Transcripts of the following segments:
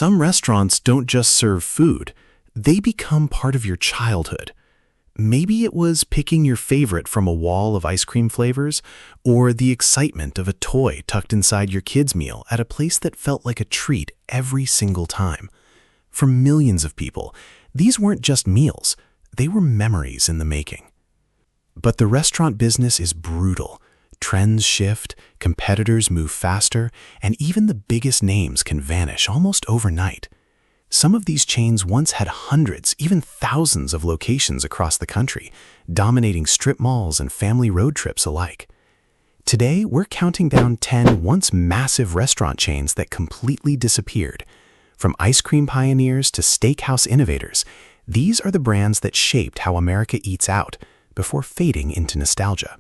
Some restaurants don't just serve food, they become part of your childhood. Maybe it was picking your favorite from a wall of ice cream flavors, or the excitement of a toy tucked inside your kid's meal at a place that felt like a treat every single time. For millions of people, these weren't just meals, they were memories in the making. But the restaurant business is brutal. Trends shift, competitors move faster, and even the biggest names can vanish almost overnight. Some of these chains once had hundreds, even thousands of locations across the country, dominating strip malls and family road trips alike. Today, we're counting down 10 once massive restaurant chains that completely disappeared. From ice cream pioneers to steakhouse innovators, these are the brands that shaped how America eats out before fading into nostalgia.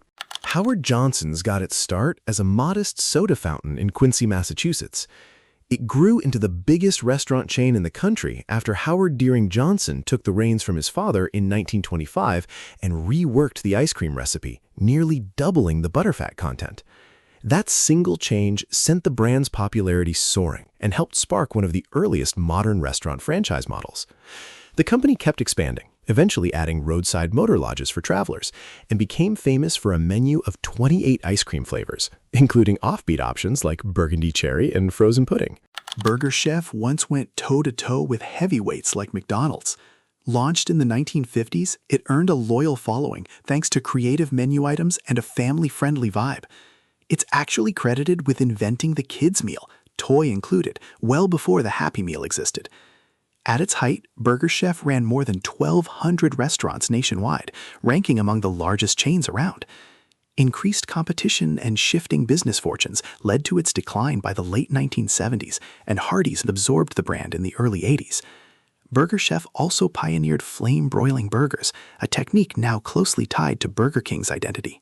Howard Johnson's got its start as a modest soda fountain in Quincy, Massachusetts. It grew into the biggest restaurant chain in the country after Howard Deering Johnson took the reins from his father in 1925 and reworked the ice cream recipe, nearly doubling the butterfat content. That single change sent the brand's popularity soaring and helped spark one of the earliest modern restaurant franchise models. The company kept expanding, eventually adding roadside motor lodges for travelers, and became famous for a menu of 28 ice cream flavors, including offbeat options like burgundy cherry and frozen pudding. Burger Chef once went toe-to-toe with heavyweights like McDonald's. Launched in the 1950s, it earned a loyal following thanks to creative menu items and a family-friendly vibe. It's actually credited with inventing the kids' meal, toy included, well before the Happy Meal existed. At its height, Burger Chef ran more than 1,200 restaurants nationwide, ranking among the largest chains around. Increased competition and shifting business fortunes led to its decline by the late 1970s, and Hardee's absorbed the brand in the early 80s. Burger Chef also pioneered flame-broiling burgers, a technique now closely tied to Burger King's identity.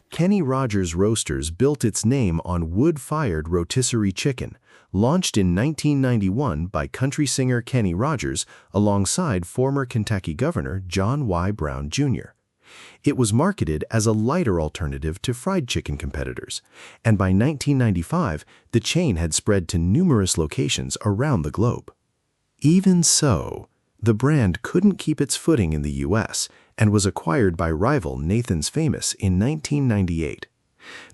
Kenny Rogers Roasters built its name on wood-fired rotisserie chicken, launched in 1991 by country singer Kenny Rogers alongside former Kentucky Governor John Y. Brown, Jr. It was marketed as a lighter alternative to fried chicken competitors, and by 1995, the chain had spread to numerous locations around the globe. Even so, the brand couldn't keep its footing in the U.S. and was acquired by rival Nathan's Famous in 1998.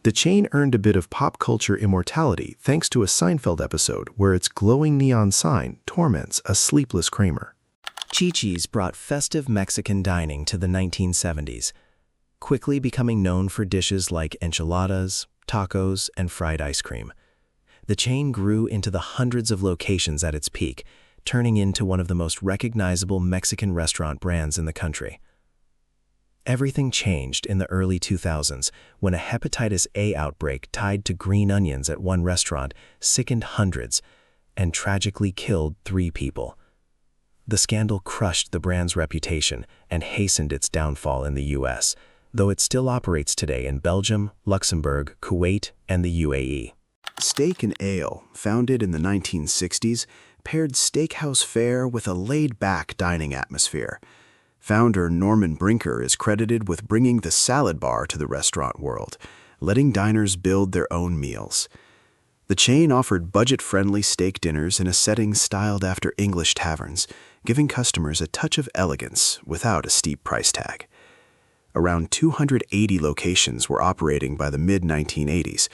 The chain earned a bit of pop culture immortality thanks to a Seinfeld episode where its glowing neon sign torments a sleepless Kramer. Chi-Chi's brought festive Mexican dining to the 1970s, quickly becoming known for dishes like enchiladas, tacos, and fried ice cream. The chain grew into the hundreds of locations at its peak, turning into one of the most recognizable Mexican restaurant brands in the country. Everything changed in the early 2000s when a hepatitis A outbreak tied to green onions at one restaurant sickened hundreds and tragically killed 3 people. The scandal crushed the brand's reputation and hastened its downfall in the U.S., though it still operates today in Belgium, Luxembourg, Kuwait, and the UAE. Steak and Ale, founded in the 1960s, paired steakhouse fare with a laid-back dining atmosphere. Founder Norman Brinker is credited with bringing the salad bar to the restaurant world, letting diners build their own meals. The chain offered budget-friendly steak dinners in a setting styled after English taverns, giving customers a touch of elegance without a steep price tag. Around 280 locations were operating by the mid-1980s,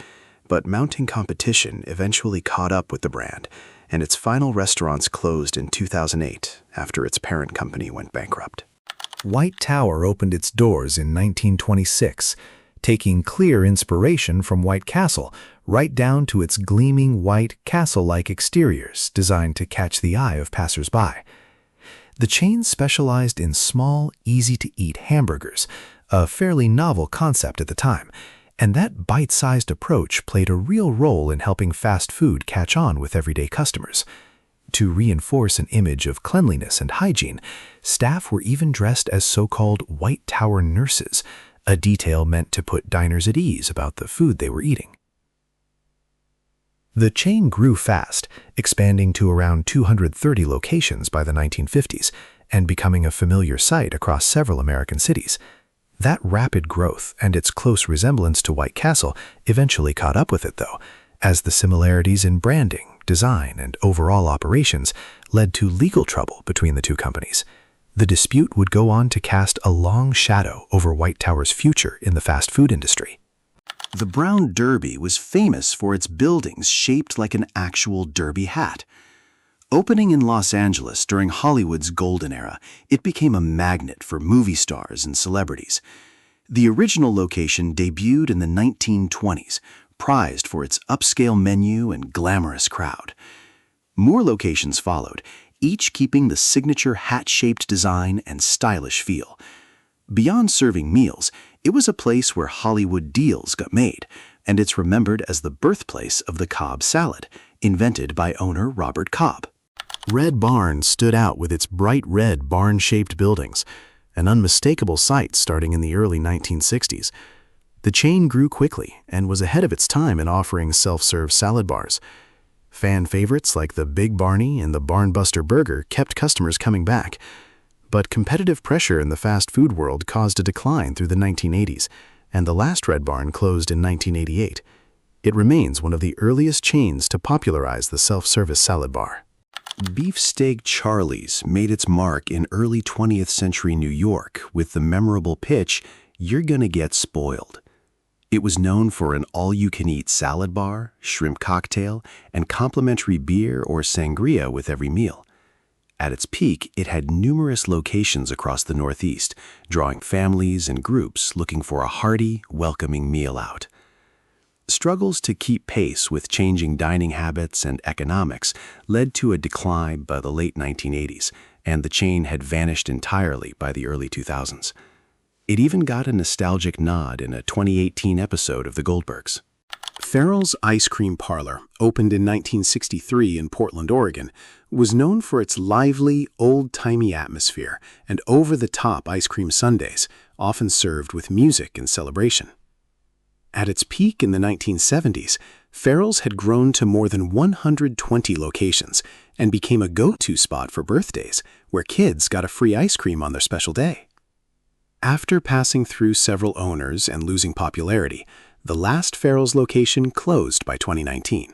but mounting competition eventually caught up with the brand, and its final restaurants closed in 2008 after its parent company went bankrupt. White Tower opened its doors in 1926, taking clear inspiration from White Castle, right down to its gleaming white castle-like exteriors designed to catch the eye of passers-by. The chain specialized in small, easy-to-eat hamburgers, a fairly novel concept at the time, and that bite-sized approach played a real role in helping fast food catch on with everyday customers. To reinforce an image of cleanliness and hygiene, staff were even dressed as so-called White Tower nurses, a detail meant to put diners at ease about the food they were eating. The chain grew fast, expanding to around 230 locations by the 1950s and becoming a familiar sight across several American cities. That rapid growth and its close resemblance to White Castle eventually caught up with it, though, as the similarities in branding, design, and overall operations led to legal trouble between the two companies. The dispute would go on to cast a long shadow over White Tower's future in the fast food industry. The Brown Derby was famous for its buildings shaped like an actual derby hat. Opening in Los Angeles during Hollywood's golden era, it became a magnet for movie stars and celebrities. The original location debuted in the 1920s, prized for its upscale menu and glamorous crowd. More locations followed, each keeping the signature hat-shaped design and stylish feel. Beyond serving meals, it was a place where Hollywood deals got made, and it's remembered as the birthplace of the Cobb salad, invented by owner Robert Cobb. Red Barn stood out with its bright red barn-shaped buildings, an unmistakable sight starting in the early 1960s. The chain grew quickly and was ahead of its time in offering self-serve salad bars. Fan favorites like the Big Barney and the Barnbuster Burger kept customers coming back. But competitive pressure in the fast food world caused a decline through the 1980s, and the last Red Barn closed in 1988. It remains one of the earliest chains to popularize the self-service salad bar. Beefsteak Charlie's made its mark in early 20th century New York with the memorable pitch, "You're gonna get spoiled." It was known for an all-you-can-eat salad bar, shrimp cocktail, and complimentary beer or sangria with every meal. At its peak, it had numerous locations across the Northeast, drawing families and groups looking for a hearty, welcoming meal out. Struggles to keep pace with changing dining habits and economics led to a decline by the late 1980s, and the chain had vanished entirely by the early 2000s. It even got a nostalgic nod in a 2018 episode of The Goldbergs. Farrell's Ice Cream Parlor, opened in 1963 in Portland, Oregon, was known for its lively, old-timey atmosphere and over-the-top ice cream sundaes, often served with music and celebration. At its peak in the 1970s, Farrell's had grown to more than 120 locations and became a go-to spot for birthdays, where kids got a free ice cream on their special day. After passing through several owners and losing popularity, the last Farrell's location closed by 2019.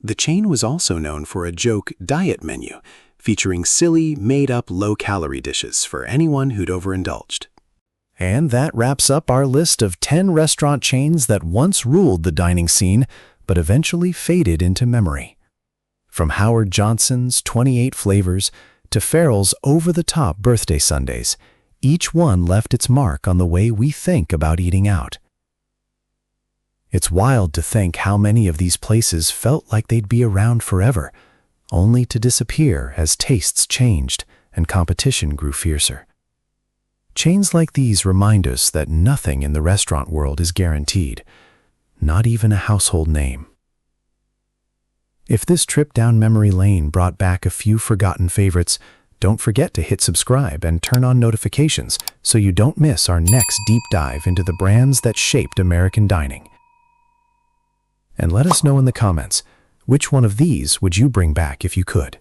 The chain was also known for a joke diet menu, featuring silly, made-up low-calorie dishes for anyone who'd overindulged. And that wraps up our list of 10 restaurant chains that once ruled the dining scene, but eventually faded into memory. From Howard Johnson's 28 flavors to Farrell's over-the-top birthday sundaes, each one left its mark on the way we think about eating out. It's wild to think how many of these places felt like they'd be around forever, only to disappear as tastes changed and competition grew fiercer. Chains like these remind us that nothing in the restaurant world is guaranteed, not even a household name. If this trip down memory lane brought back a few forgotten favorites, don't forget to hit subscribe and turn on notifications so you don't miss our next deep dive into the brands that shaped American dining. And let us know in the comments, which one of these would you bring back if you could?